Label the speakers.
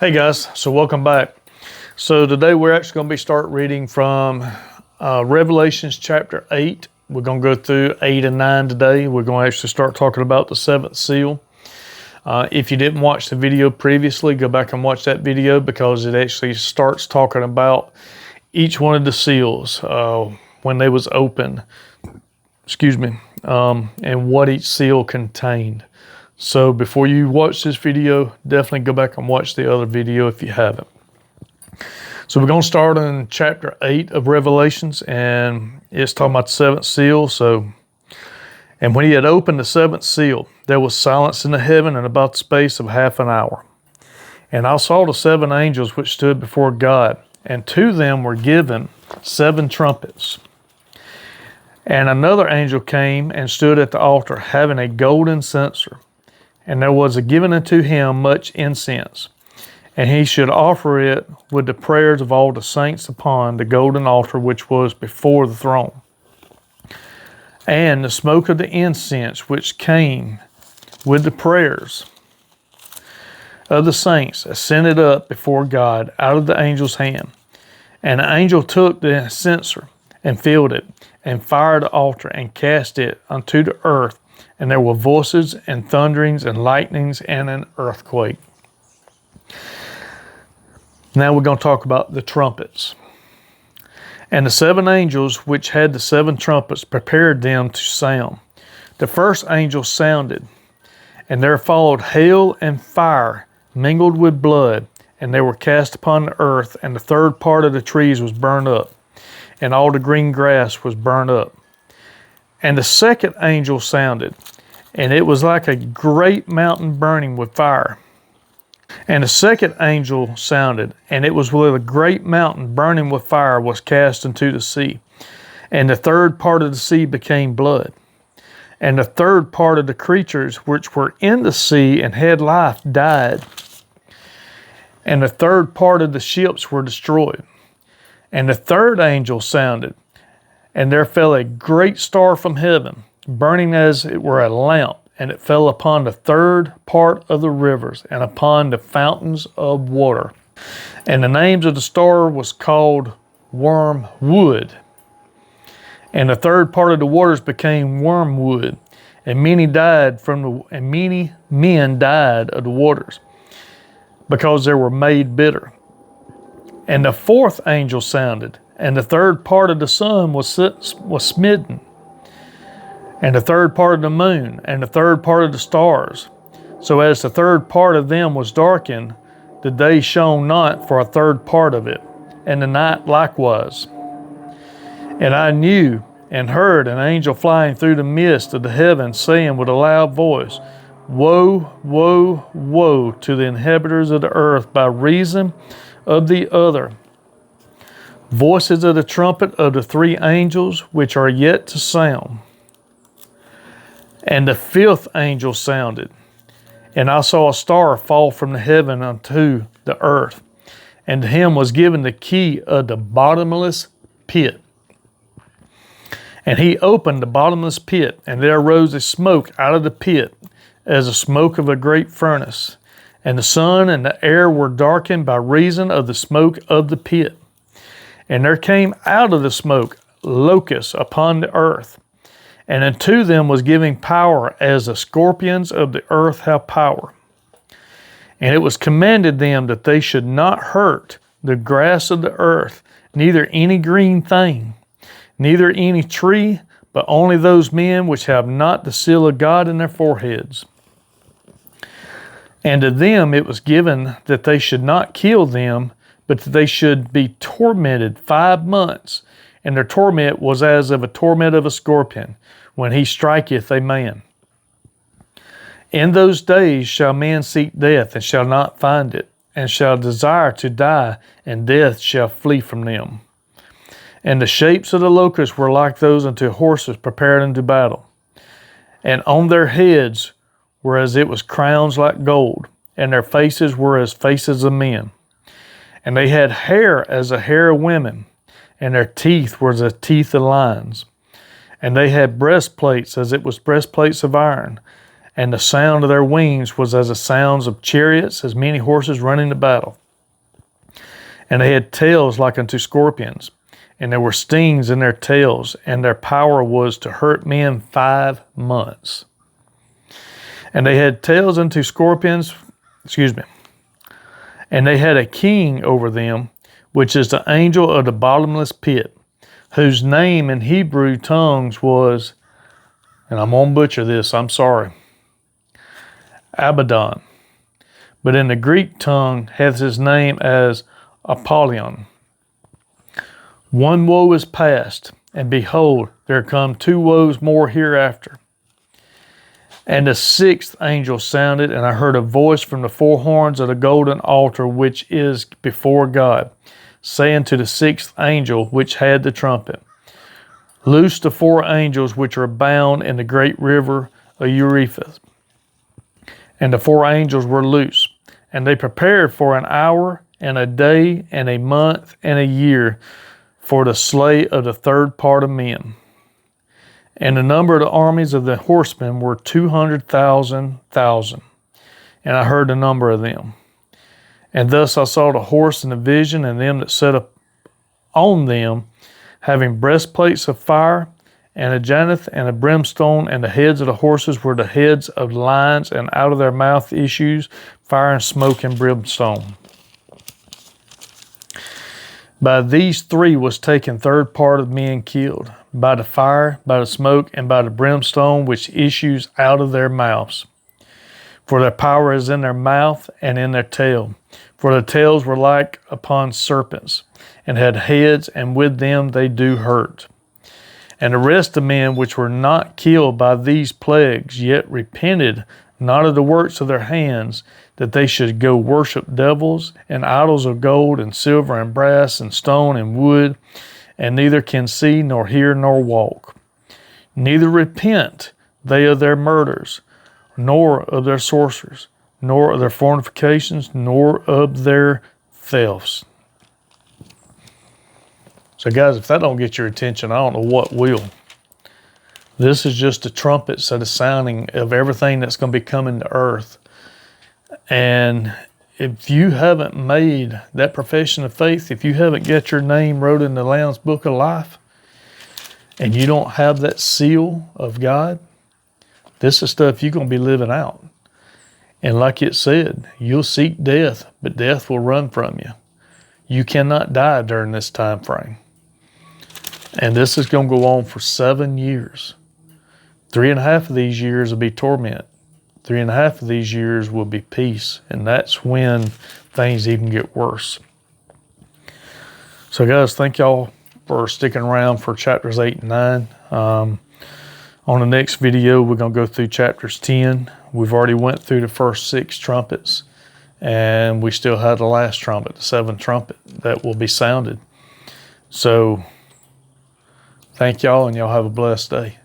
Speaker 1: Hey guys, so welcome back. So today we're actually going to start reading from Revelations chapter 8. We're going to go through 8 and 9 today. We're going to actually start talking about the seventh seal. If you didn't watch the video previously, go back and watch that video because it actually starts talking about each one of the seals when they was opened. And what each seal contained. So before you watch this video, definitely go back and watch the other video if you haven't. So we're going to start in chapter 8 of Revelations, and it's talking about the seventh seal. And when he had opened the seventh seal, there was silence in the heaven and about the space of half an hour. And I saw the seven angels which stood before God, and to them were given 7 trumpets. And another angel came and stood at the altar, having a golden censer. And there was given unto him much incense, and he should offer it with the prayers of all the saints upon the golden altar which was before the throne. And the smoke of the incense which came with the prayers of the saints ascended up before God out of the angel's hand. And the angel took the censer and filled it, and fired the altar, and cast it unto the earth. And there were voices and thunderings and lightnings and an earthquake. Now we're going to talk about the trumpets. And the 7 angels which had the 7 trumpets prepared them to sound. The first angel sounded, and there followed hail and fire mingled with blood, and they were cast upon the earth, and the third part of the trees was burned up, and all the green grass was burned up. And the second angel sounded, and it was like a great mountain burning with fire. And the second angel sounded, and it was with a great mountain burning with fire was cast into the sea. And the third part of the sea became blood. And the third part of the creatures which were in the sea and had life died. And the third part of the ships were destroyed. And the third angel sounded, and there fell a great star from heaven, burning as it were a lamp, and it fell upon the third part of the rivers, and upon the fountains of water. And the names of the star was called Wormwood. And the third part of the waters became wormwood, and many men died of the waters, because they were made bitter. And the fourth angel sounded, and the third part of the sun was smitten, and the third part of the moon, and the third part of the stars. So as the third part of them was darkened, the day shone not for a third part of it, and the night likewise. And I knew and heard an angel flying through the midst of the heavens, saying with a loud voice, Woe, woe, woe to the inhabitants of the earth by reason of the other voices of the trumpet of the 3 angels which are yet to sound. And the 5th angel sounded, and I saw a star fall from the heaven unto the earth, and to him was given the key of the bottomless pit. And he opened the bottomless pit, and there arose a smoke out of the pit, as the smoke of a great furnace. And the sun and the air were darkened by reason of the smoke of the pit. And there came out of the smoke locusts upon the earth, and unto them was given power as the scorpions of the earth have power. And it was commanded them that they should not hurt the grass of the earth, neither any green thing, neither any tree, but only those men which have not the seal of God in their foreheads. And to them it was given that they should not kill them, but that they should be tormented 5 months. And their torment was as of a torment of a scorpion, when he striketh a man. In those days shall men seek death, and shall not find it, and shall desire to die, and death shall flee from them. And the shapes of the locusts were like those unto horses prepared unto battle. And on their heads were as it was crowns like gold, and their faces were as faces of men. And they had hair as the hair of women, and their teeth were as the teeth of lions. And they had breastplates as it was breastplates of iron, and the sound of their wings was as the sounds of chariots, as many horses running to battle. And they had tails like unto scorpions, and there were stings in their tails, and their power was to hurt men 5 months. And they had tails unto scorpions, and they had a king over them, which is the angel of the bottomless pit, whose name in Hebrew tongues was, and I'm going to butcher this, I'm sorry, Abaddon. But in the Greek tongue hath his name as Apollyon. One woe is past, and behold, there come 2 woes more hereafter. And the 6th angel sounded, and I heard a voice from the 4 horns of the golden altar which is before God, saying to the 6th angel which had the trumpet, Loose the 4 angels which are bound in the great river of Euphrates. And the 4 angels were loose, and they prepared for an hour and a day and a month and a year for the slay of the 3rd part of men. And the number of the armies of the horsemen were 200,000. And I heard the number of them. And thus I saw the horse in the vision, and them that sat up on them, having breastplates of fire, and a jacinth and a brimstone, and the heads of the horses were the heads of lions, and out of their mouth issues fire and smoke and brimstone. By these 3 was taken 3rd part of men killed, by the fire, by the smoke, and by the brimstone which issues out of their mouths. For their power is in their mouth and in their tail. For the tails were like upon serpents, and had heads, and with them they do hurt. And the rest of men which were not killed by these plagues, yet repented not of the works of their hands, that they should go worship devils and idols of gold and silver and brass and stone and wood, and neither can see nor hear nor walk. Neither repent they of their murders, nor of their sorceries, nor of their fornications, nor of their thefts. So guys, if that don't get your attention, I don't know what will. This is just the trumpets of the sounding of everything that's going to be coming to earth. And if you haven't made that profession of faith, if you haven't got your name wrote in the Lamb's Book of Life, and you don't have that seal of God, this is stuff you're going to be living out. And like it said, you'll seek death, but death will run from you. You cannot die during this time frame. And this is going to go on for 7 years. 3.5 of these years will be torment. 3.5 of these years will be peace. And that's when things even get worse. So guys, thank y'all for sticking around for chapters 8 and 9. On the next video, we're going to go through chapters 10. We've already went through the first 6 trumpets. And we still have the last trumpet, the 7th trumpet, that will be sounded. So thank y'all, and y'all have a blessed day.